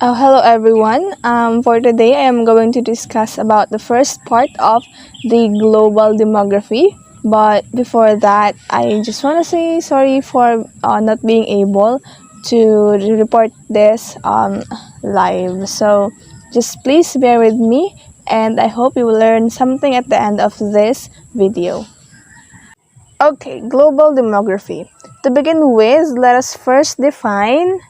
Hello everyone. For today, I am going to discuss about the first part of the global demography. But before that, I just want to say sorry for not being able to report this live. So just please bear with me, and I hope you will learn something at the end of this video. Okay, global demography. To begin with, let us first define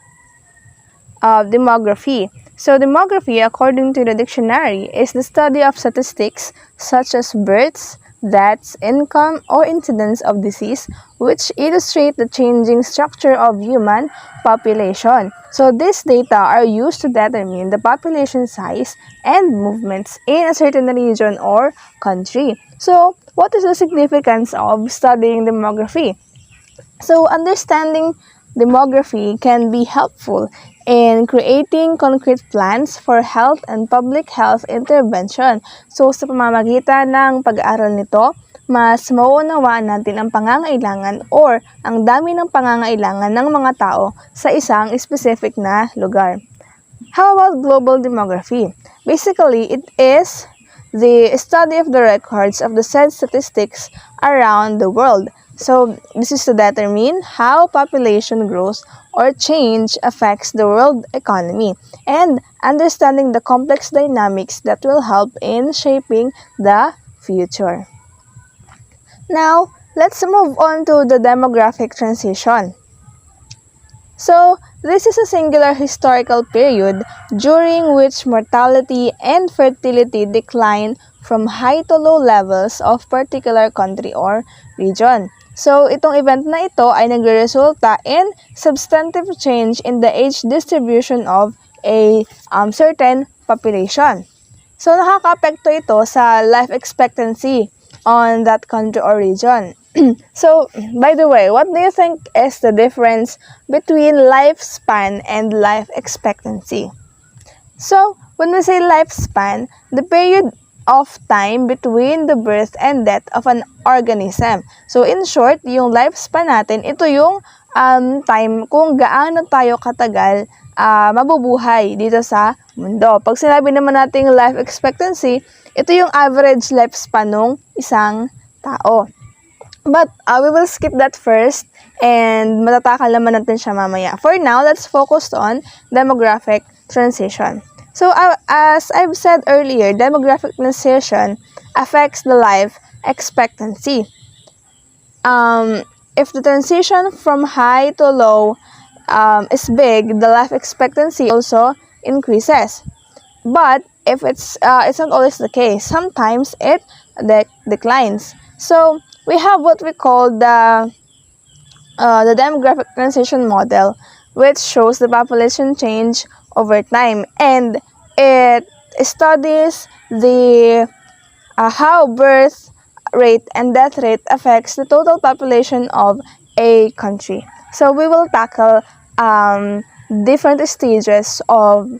demography. So, demography, according to the dictionary, is the study of statistics such as births, deaths, income, or incidence of disease, which illustrate the changing structure of human population. So, these data are used to determine the population size and movements in a certain region or country. So, what is the significance of studying demography? So, understanding demography can be helpful in creating concrete plans for health and public health intervention. So, sa pamamagitan ng pag-aaral nito, mas mauunawaan natin ang pangangailangan or ang dami ng pangangailangan ng mga tao sa isang specific na lugar. How about global demography? Basically, it is the study of the records of the said statistics around the world. So, this is to determine how population growth or change affects the world economy and understanding the complex dynamics that will help in shaping the future. Now, let's move on to the demographic transition. So, this is a singular historical period during which mortality and fertility decline from high to low levels of particular country or region. So, itong event na ito ay nagresulta in substantive change in the age distribution of a certain population. So, nakaka-apekto ito sa life expectancy on that country or region. So, by the way, what do you think is the difference between lifespan and life expectancy? So, when we say lifespan, the period of time between the birth and death of an organism. So, in short, yung lifespan natin, ito yung time kung gaano tayo katagal mabubuhay dito sa mundo. Pag sinabi naman natin life expectancy, ito yung average lifespan ng isang tao. But we will skip that first and matatakal naman natin siya mamaya. For now, let's focus on demographic transition. So, as I've said earlier, demographic transition affects the life expectancy. If the transition from high to low is big, the life expectancy also increases. But if it's not always the case. Sometimes it declines. So, we have what we call the demographic transition model, which shows the population change over time, and it studies the how birth rate and death rate affects the total population of a country. So we will tackle different stages of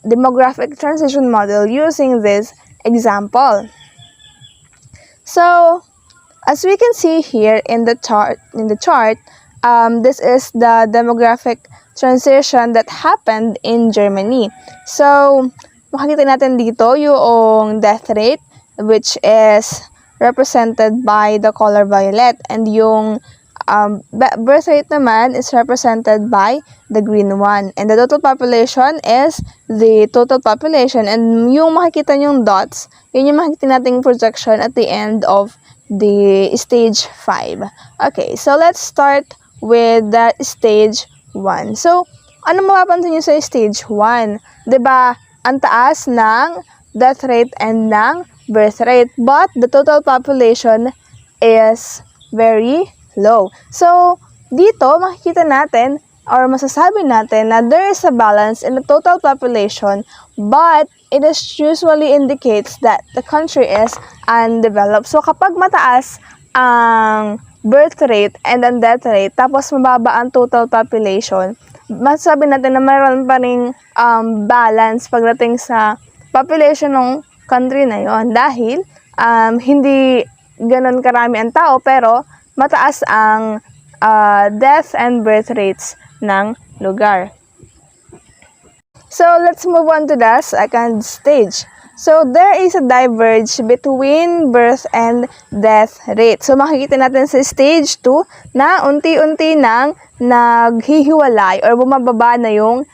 demographic transition model using this example. So as we can see here in the chart, this is the demographic transition that happened in Germany. So, makikita natin dito yung death rate, which is represented by the color violet, and yung birth rate naman is represented by the green one. And the total population is the total population, and yung makikita yung dots, yun yung makikita nating projection at the end of the stage 5. Okay, so let's start with the stage 1. So, ano mapapansin nyo sa stage 1? Diba, ang taas ng death rate and ng birth rate, but the total population is very low. So, dito makikita natin or masasabi natin na there is a balance in the total population, but it is usually indicates that the country is undeveloped. So, kapag mataas ang birth rate and ang death rate, tapos mababa ang total population, masasabi natin na mayroon pa ring balance pagdating sa population ng country na yon, dahil hindi ganon karami ang tao pero mataas ang death and birth rates ng lugar. So, let's move on to the second stage. So, there is a diverge between birth and death rate. So, makikita natin sa stage 2 na unti-unti nang naghihiwalay or bumababa na yung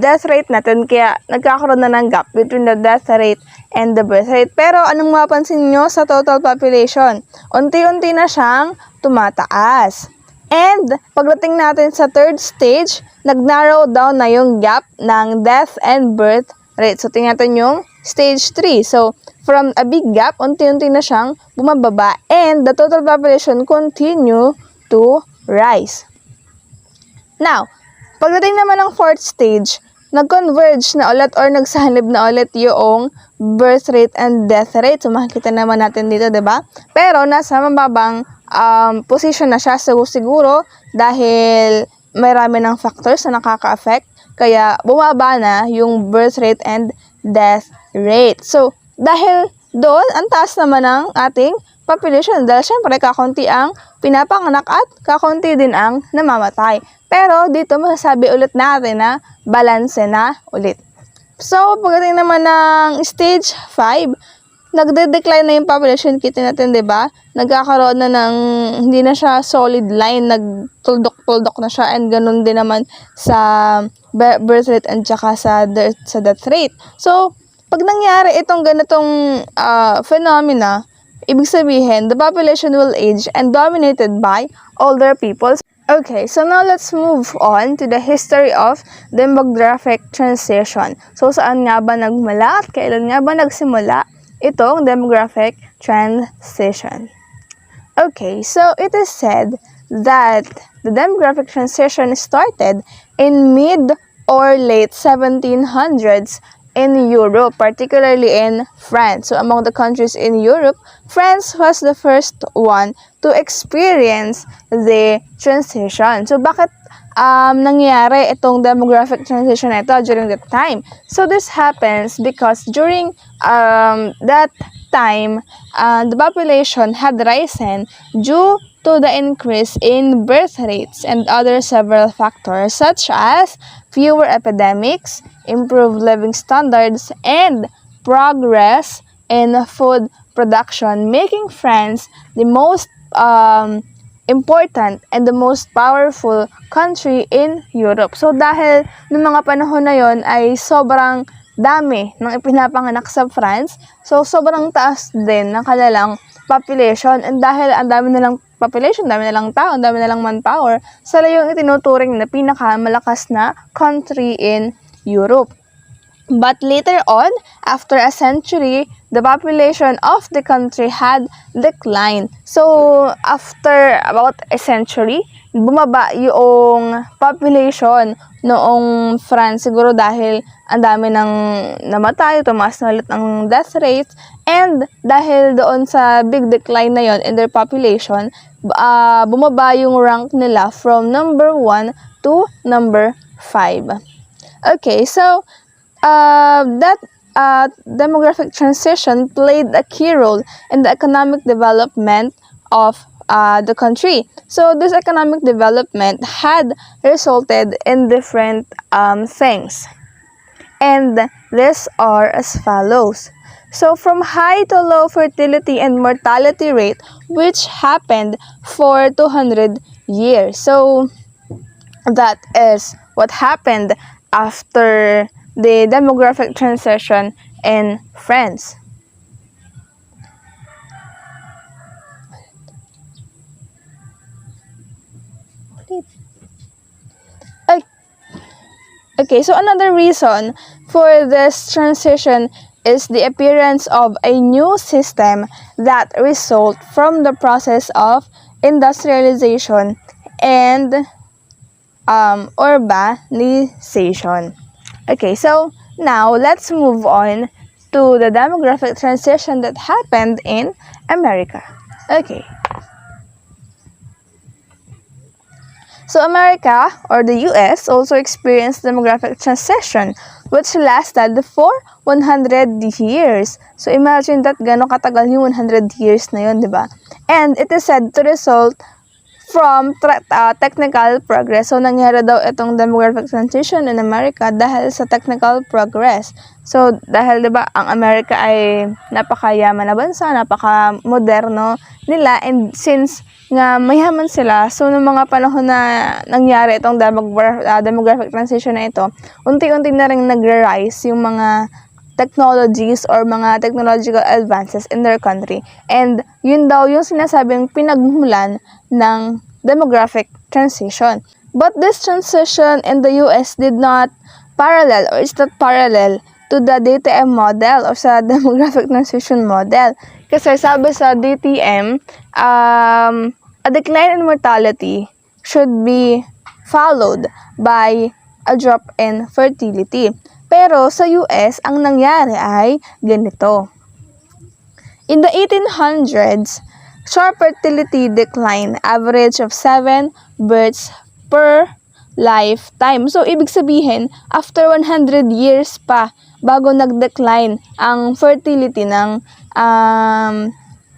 death rate natin. Kaya, nagkakaroon na ng gap between the death rate and the birth rate. Pero, anong mapansin nyo sa total population? Unti-unti na siyang tumataas. And, pagdating natin sa third stage, nag-narrow down na yung gap ng death and birth rate. So, tingnan natin yung stage 3. So, from a big gap, unti-unti na siyang bumababa and the total population continue to rise. Now, pagdating naman ng fourth stage, nag-converge na ulit or nagsahalib na ulit yung birth rate and death rate. So, makikita naman natin dito, diba? Pero, nasa mababang position na siya. So, siguro, dahil marami ng factors na nakaka-affect, kaya bumaba na yung birth rate and death rate. So, dahil doon, ang taas naman ng ating population. Dahil syempre, kakunti ang pinapanganak at kakunti din ang namamatay. Pero, dito masasabi ulit natin na balance na ulit. So, pagdating naman ng stage 5, nagde-decline na yung population. Kita natin, diba? Nagkakaroon na ng, hindi na siya solid line, nagtuldok-tuldok na siya, and ganun din naman sa birth rate and saka sa death rate. So, pag nangyari itong ganitong phenomena, ibig sabihin, the population will age and dominated by older people. Okay, so now let's move on to the history of demographic transition. So, saan nga ba nagmula at kailan nga ba nagsimula itong demographic transition? Okay, so it is said that the demographic transition started in mid or late 1700s in Europe, particularly in France. So among the countries in Europe, France was the first one to experience the transition. So bakit nangyari itong demographic transition na ito during that time? So this happens because during that time, the population had risen due to the increase in birth rates and other several factors such as fewer epidemics, improved living standards, and progress in food production, making France the most important and the most powerful country in Europe. So, dahil noong mga panahon na yon ay sobrang dami ng ipinapanganak sa France, so sobrang taas din ng kanilang population, and dahil ang dami nilang population, dami nilang tao, dami nilang manpower, sila yung itinuturing na pinakamalakas na country in Europe. But later on, after a century, the population of the country had declined. So, after about a century, bumaba yung population noong France. Siguro dahil ang dami ng namatay, tumaas na ulit ang death rate, and dahil doon sa big decline na yon in their population, bumaba yung rank nila from number 1 to number 5. Okay, so, that demographic transition played a key role in the economic development of the country. So this economic development had resulted in different things. And these are as follows. So from high to low fertility and mortality rate, which happened for 200 years. So that is what happened after the demographic transition in France. Okay, so another reason for this transition is the appearance of a new system that result from the process of industrialization and urbanization. Okay, so now let's move on to the demographic transition that happened in America. Okay. So America, or the US, also experienced demographic transition, which lasted for 100 years. So imagine that gano'ng katagal yung 100 years na yun, di ba? And it is said to result from technical progress. So, nangyari daw itong demographic transition in America dahil sa technical progress. So, dahil 'di ba ang Amerika ay napakayaman na bansa, napaka-moderno nila, and since nga mayaman sila, so nung mga panahon na nangyari itong demographic transition na ito, unti-unti na rin nagre-rise yung mga technologies or mga technological advances in their country. And yun daw yung sinasabing pinagmulan ng demographic transition. But this transition in the US did not parallel or is not parallel to the DTM model or sa demographic transition model. Kasi sabi sa DTM, a decline in mortality should be followed by a drop in fertility. Pero sa US, ang nangyari ay ganito. In the 1800s, short fertility decline, average of 7 births per lifetime. So, ibig sabihin, after 100 years pa, bago nag-decline ang fertility ng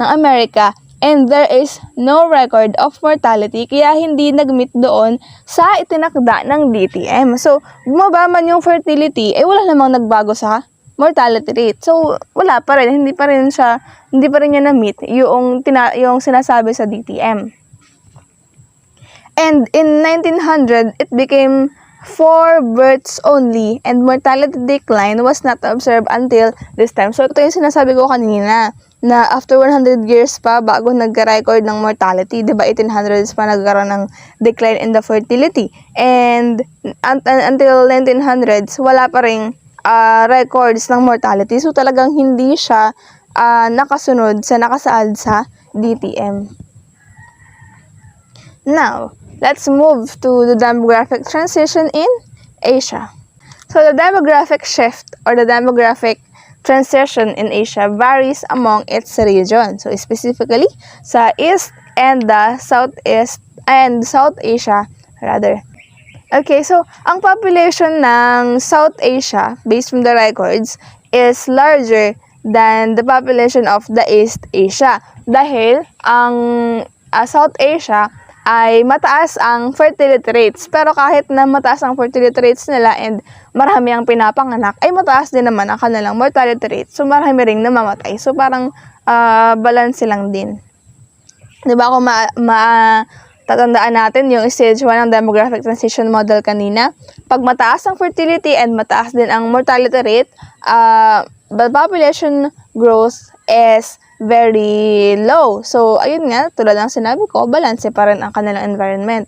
Amerika, and there is no record of mortality, kaya hindi nag-meet doon sa itinakda ng DTM. So, bumaba man yung fertility, wala namang nagbago sa mortality rate. So, wala pa rin, hindi pa rin niya na-meet yung sinasabi sa DTM. And in 1900, it became 4 births only, and mortality decline was not observed until this time. So, ito yung sinasabi ko kanina, na after 100 years pa bago nagka-record ng mortality, 'di ba 1800s pa nagkaroon ng decline in the fertility. And until 1900s, wala pa ring records ng mortality. So, talagang hindi siya nakasaad sa DTM. Now, let's move to the demographic transition in Asia. So, the demographic shift or the demographic transition in Asia varies among its region. So, specifically, sa East and the Southeast and South Asia, rather. Okay, so, ang population ng South Asia, based from the records, is larger than the population of the East Asia. Dahil, ang South Asia ay mataas ang fertility rates. Pero kahit na mataas ang fertility rates nila and marami ang pinapanganak, ay mataas din naman ang kanilang mortality rate. So, marami ring namamatay. So, parang balance lang din. Diba kung tatandaan natin yung stage 1 ng demographic transition model kanina? Pag mataas ang fertility and mataas din ang mortality rate, the population growth is very low. So, ayun nga, tulad ng sinabi ko, balance pa rin ang kanilang environment.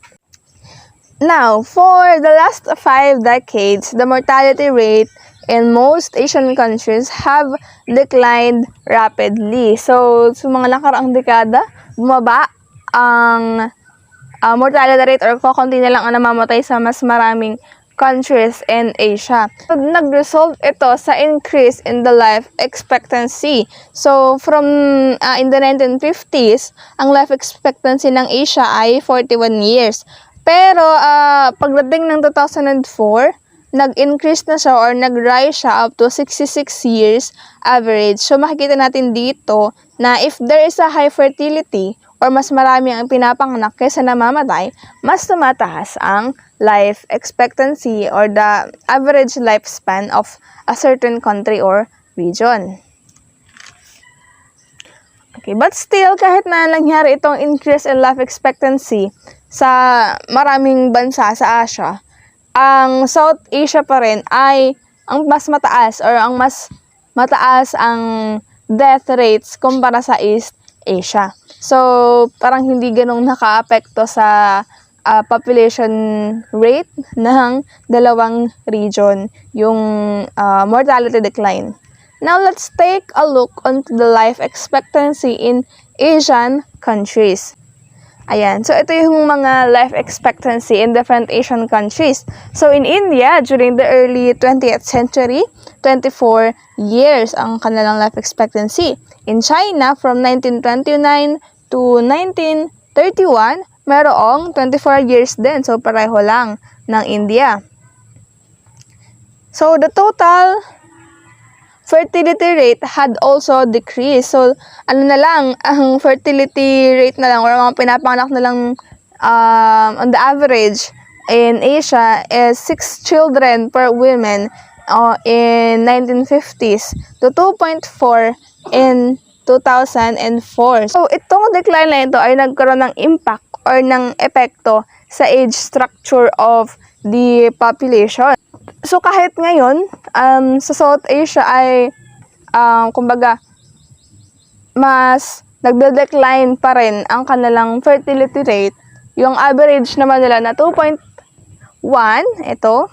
Now, for the last 5 decades, the mortality rate in most Asian countries have declined rapidly. So, sa mga nakaraang dekada, bumaba ang mortality rate or kukunti na lang ang namamatay sa mas maraming countries in Asia. So, nag-result ito sa increase in the life expectancy. So, from in the 1950s, ang life expectancy ng Asia ay 41 years. Pero, pagdating ng 2004, nag-increase na siya or nag-rise siya up to 66 years average. So, makikita natin dito na if there is a high fertility or mas marami ang pinapanganak kaysa namamatay, mas tumataas ang life expectancy or the average lifespan of a certain country or region. Okay, but still, kahit na nangyari itong increase in life expectancy sa maraming bansa sa Asia, ang South Asia pa rin ay ang mas mataas or ang mas mataas ang death rates kumpara sa East Asia. So, parang hindi ganong naka-apekto sa population rate ng dalawang region, yung mortality decline. Now, let's take a look onto the life expectancy in Asian countries. Ayan, so ito yung mga life expectancy in different Asian countries. So, in India, during the early 20th century, 24 years ang kanilang life expectancy. In China, from 1929 to 1931, merong 24 years din. So, pareho lang ng India. So, the total fertility rate had also decreased. So, ano na lang, ang fertility rate na lang or mga pinapanganak na lang on the average in Asia is 6 children per woman in 1950s to 2.4 in 2004. So, itong decline na ito ay nagkaroon ng impact or ng epekto sa age structure of the population. So, kahit ngayon, sa South Asia ay, kumbaga, mas nagde-decline pa rin ang kanilang fertility rate. Yung average naman nila na 2.1, ito,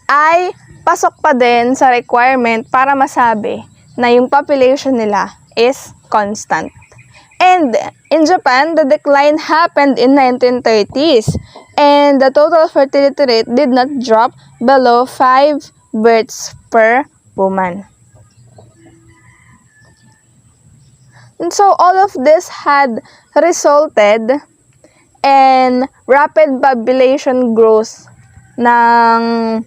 ay pasok pa din sa requirement para masabi na yung population nila is constant. And in Japan, the decline happened in 1930s, and the total fertility rate did not drop below 5 births per woman. And so all of this had resulted in rapid population growth ng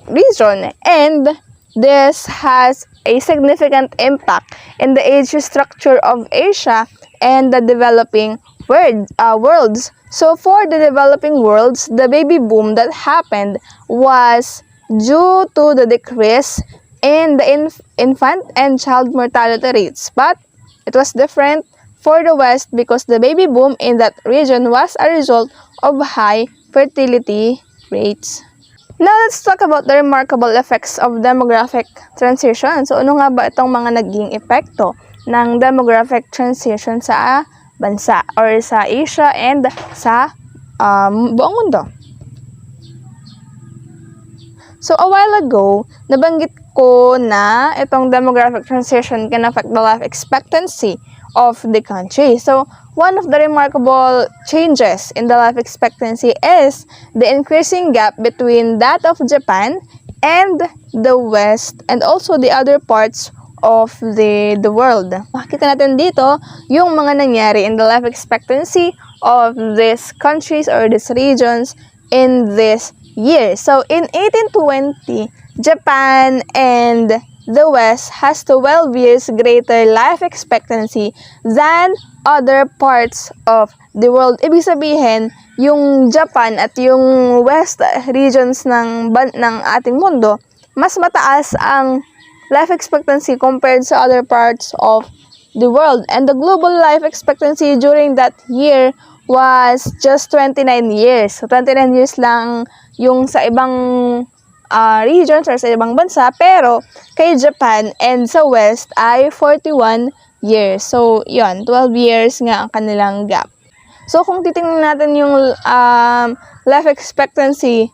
region, and this has a significant impact in the age structure of Asia and the developing worlds. So for the developing worlds, the baby boom that happened was due to the decrease in the infant and child mortality rates, but it was different for the West because the baby boom in that region was a result of high fertility rates. Now, let's talk about the remarkable effects of demographic transition. So, ano nga ba itong mga naging epekto ng demographic transition sa bansa or sa Asia and sa buong mundo? So, a while ago, nabanggit ko na itong demographic transition can affect the life expectancy of the country. So, one of the remarkable changes in the life expectancy is the increasing gap between that of Japan and the West and also the other parts of the world. Makikita natin dito yung mga nangyari in the life expectancy of these countries or these regions in this year. So, in 1820, Japan and the West has 12 years greater life expectancy than other parts of the world. Ibig sabihin, yung Japan at yung West regions ng ating mundo, mas mataas ang life expectancy compared sa other parts of the world. And the global life expectancy during that year was just 29 years. So, 29 years lang yung sa ibang regions or sa ibang bansa, pero kay Japan and sa West ay 41 years. So, yun, 12 years nga ang kanilang gap. So, kung titingnan natin yung life expectancy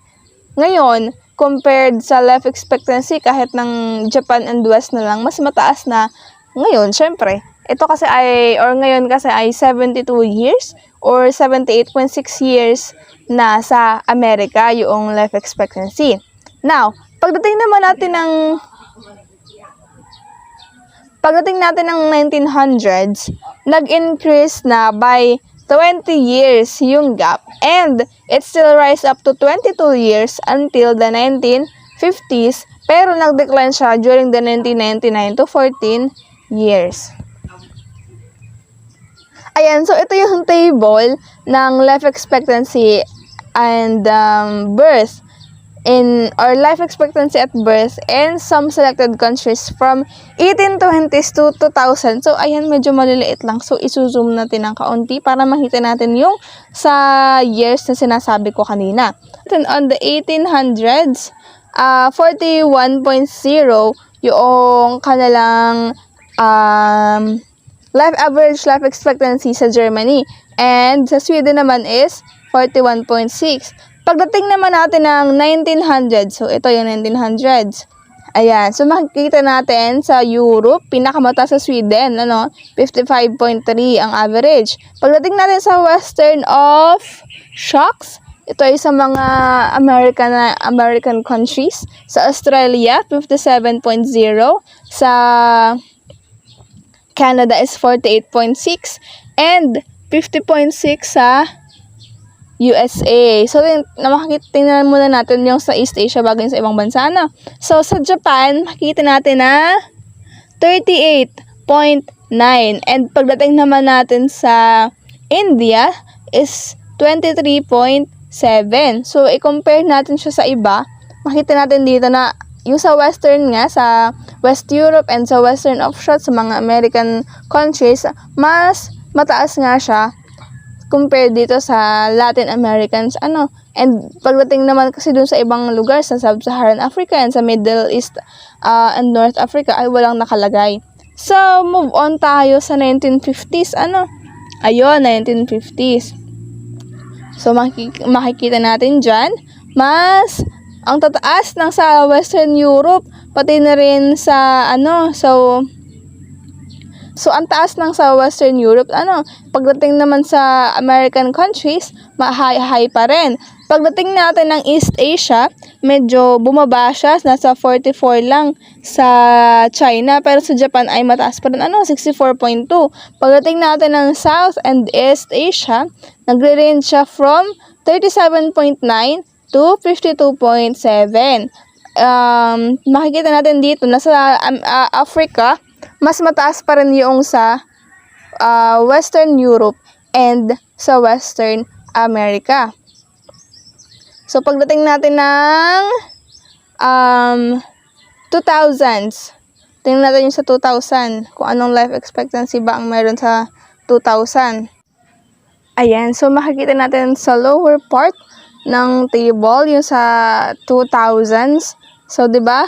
ngayon, compared sa life expectancy kahit ng Japan and West na lang, mas mataas na ngayon, syempre. Ito kasi ngayon kasi ay 72 years or 78.6 years na sa Amerika yung life expectancy. Now, pagdating natin ng 1900s, nag-increase na by 20 years yung gap, and it still rise up to 22 years until the 1950s, pero nag-decline siya during the 1999 to 14 years. Ayan, so ito yung table ng life expectancy and birth or life expectancy at birth in some selected countries from 1820s to 2000. So, ayan, medyo maliliit lang. So, isu-zoom natin ng kaunti para makita natin yung sa years na sinasabi ko kanina. Then, on the 1800s, 41.0 yung kanilang average life expectancy sa Germany. And sa Sweden naman is 41.6. Pagdating naman natin ng 1900s, so ito yung 1900s. Ayan, so makikita natin sa Europe, pinakamataas sa Sweden, 55.3 ang average. Pagdating natin sa Western of Shocks, ito ay sa mga American countries. Sa Australia, 57.0. Sa Canada is 48.6. And 50.6 sa USA. So, tingnan muna natin yung sa East Asia bago yung sa ibang bansa na. So, sa Japan, makikita natin na 38.9. And pagdating naman natin sa India is 23.7. So, i-compare natin siya sa iba. Makita natin dito na yung sa Western nga, sa West Europe and sa Western offshore, sa mga American countries, mas mataas nga siya compared dito sa Latin Americans. And pagdating naman kasi dun sa ibang lugar, sa Sub-Saharan Africa and sa Middle East and North Africa, ay walang nakalagay. So, move on tayo sa 1950s. Ayun, 1950s. So, makikita natin dyan, mas ang tataas ng sa Western Europe, pati na rin sa So, ang taas ng sa Western Europe, pagdating naman sa American countries, high pa rin. Pagdating natin ng East Asia, medyo bumaba siya, nasa 44 lang sa China, pero sa Japan ay mataas pa rin, 64.2. Pagdating natin ng South and East Asia, nagre-range siya from 37.9 to 52.7. Makikita natin dito na sa Africa, mas mataas pa rin yung sa Western Europe and sa Western America. So, pagdating natin ng 2000s, tingnan natin yung sa 2000, kung anong life expectancy ba ang meron sa 2000. Ayan, so makikita natin sa lower part ng table, yung sa 2000s. So, di ba?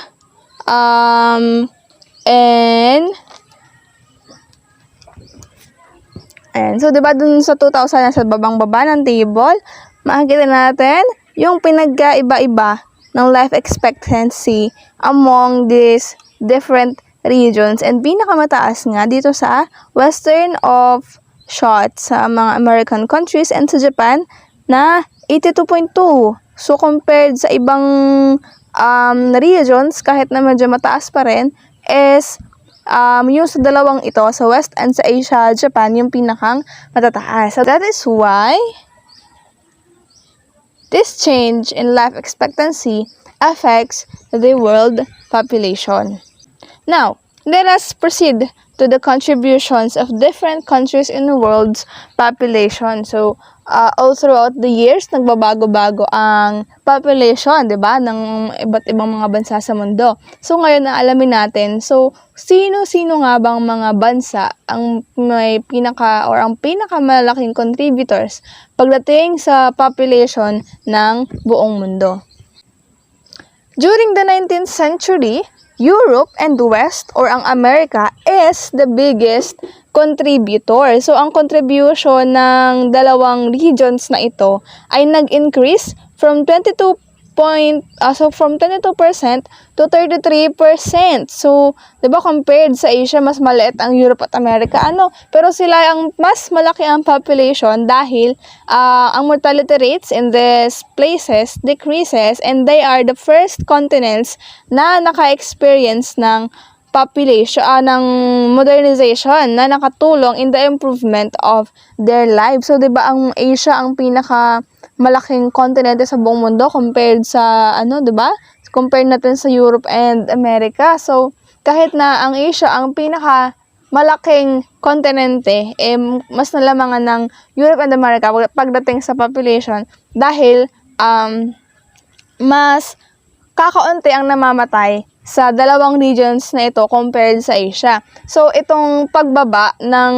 So, diba dun sa 2000, sa babang-baba ng table, makikita natin yung pinagkaiba-iba ng life expectancy among these different regions. And pinakamataas nga dito sa western offshore sa mga American countries and sa Japan na 82.2. So, compared sa ibang regions, kahit na medyo mataas pa rin, is yung sa dalawang ito, sa West and sa Asia, Japan, yung pinakang matataas. So, that is why this change in life expectancy affects the world population. Now, let us proceed to the contributions of different countries in the world's population. So, all throughout the years, nagbabago-bago ang population, di ba, ng iba't ibang mga bansa sa mundo. So, ngayon na alamin natin, so, sino-sino nga bang mga bansa ang may ang pinakamalaking contributors pagdating sa population ng buong mundo? During the 19th century, Europe and the West or ang America is the biggest contributor. So, ang contribution ng dalawang regions na ito ay nag-increase from 22% to 33%. So, 'di ba compared sa Asia, mas maliit ang Europe at America. Pero sila ang mas malaki ang population dahil ang mortality rates in these places decreases and they are the first continents na naka-experience ng population, ng modernization na nakatulong in the improvement of their lives. So, 'di ba ang Asia ang pinaka malaking continent sa buong mundo compared sa 'di ba? Compare natin sa Europe and America. So, kahit na ang Asia ang pinaka malaking kontinente, mas nalamangan ng Europe and America pagdating sa population dahil mas kakaunti ang namamatay sa dalawang regions na ito compared sa Asia. So, itong pagbaba ng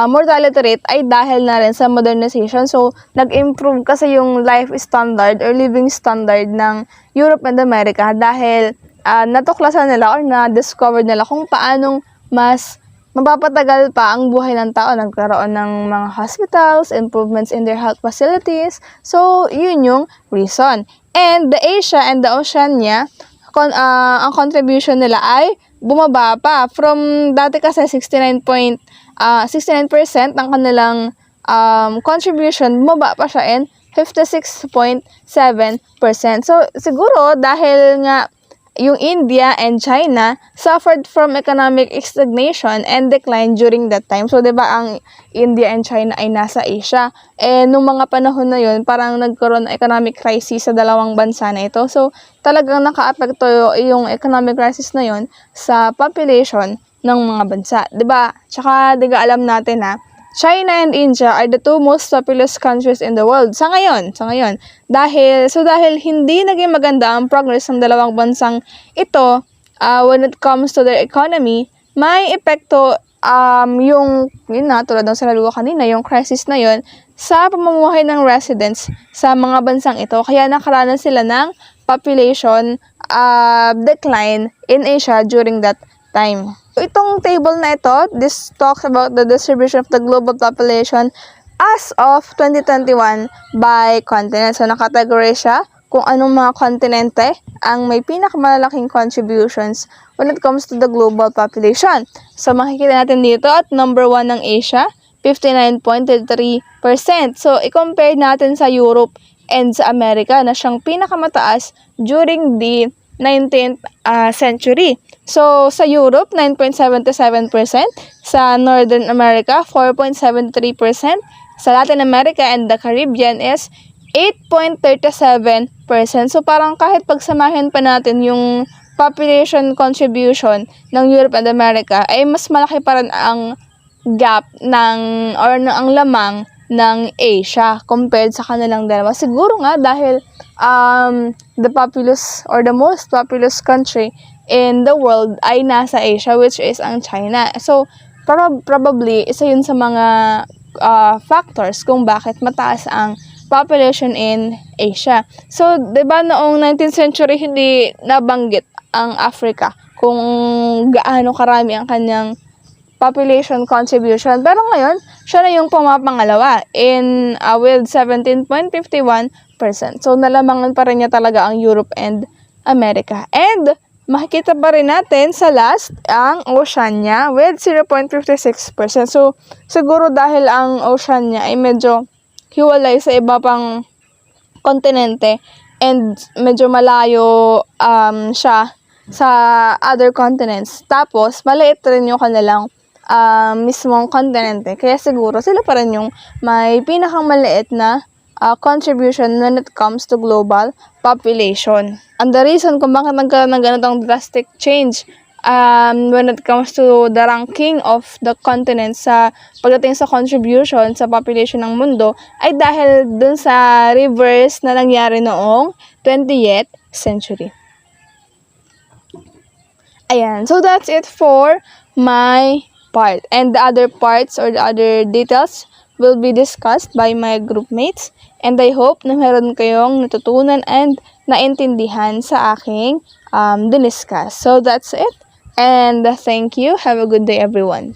mortality rate ay dahil na rin sa modernization. So, nag-improve kasi yung life standard or living standard ng Europe and America dahil natuklasan nila or na-discover nila kung paanong mas mapapatagal pa ang buhay ng tao. Nagkaroon ng mga hospitals, improvements in their health facilities. So, yun yung reason. And the Asia and the Oceania, ang contribution nila ay bumaba pa. From dati kasi 69% ng kanilang contribution, bumaba pa siya in 56.7%. So, siguro dahil nga yung India and China suffered from economic stagnation and decline during that time. So, 'di ba ang India and China ay nasa Asia. Nung mga panahon na 'yon, parang nagkaroon ng economic crisis sa dalawang bansa na ito. So, talagang naka-apekto yung economic crisis na 'yon sa population ng mga bansa, 'di ba? Tsaka, 'di ba alam natin China and India are the two most populous countries in the world sa ngayon. Dahil hindi naging maganda ang progress ng dalawang bansang ito when it comes to their economy, may epekto yun na, tulad ng sinabi ko kanina, yung crisis na yun sa pamumuhay ng residents sa mga bansang ito. Kaya nakaranas sila ng population decline in Asia during that time. Itong table na ito, this talks about the distribution of the global population as of 2021 by continent. So, nakategorize siya kung anong mga kontinente ang may pinakamalaking contributions when it comes to the global population. So, makikita natin dito at number 1 ng Asia, 59.3%. So, i-compare natin sa Europe and sa America na siyang pinakamataas during the 19th century. So, sa Europe, 9.77%. Sa Northern America, 4.73%. Sa Latin America and the Caribbean is 8.37%. So, parang kahit pagsamahin pa natin yung population contribution ng Europe and America, ay mas malaki pa rin ang gap ang lamang ng Asia compared sa kanilang dalawa. Siguro nga dahil the populous or the most populous country in the world ay nasa Asia, which is ang China. So, probably, isa yun sa mga factors kung bakit mataas ang population in Asia. So, diba noong 19th century, hindi nabanggit ang Africa kung gaano karami ang kanyang population contribution. Pero ngayon, siya na yung pumapangalawa with 17.51%. So, nalamangan pa rin niya talaga ang Europe and America. And, makikita pa rin natin sa last ang Oceania with 0.56%. So, siguro dahil ang Oceania ay medyo hiwalay sa iba pang kontinente and medyo malayo siya sa other continents. Tapos, maliit rin yung kanilang mismong kontinente. Kaya siguro sila pa rin yung may pinakamaliit na contribution when it comes to global population. And the reason kung bakit nagkaroon ng ganitong drastic change when it comes to the ranking of the continents sa pagdating sa contribution sa population ng mundo ay dahil dun sa reverse na nangyari noong 20th century. Ayan. So, that's it for my part. And the other parts or the other details will be discussed by my group mates. And I hope na meron kayong natutunan and naintindihan sa aking diniscuss. So, that's it. And thank you. Have a good day, everyone.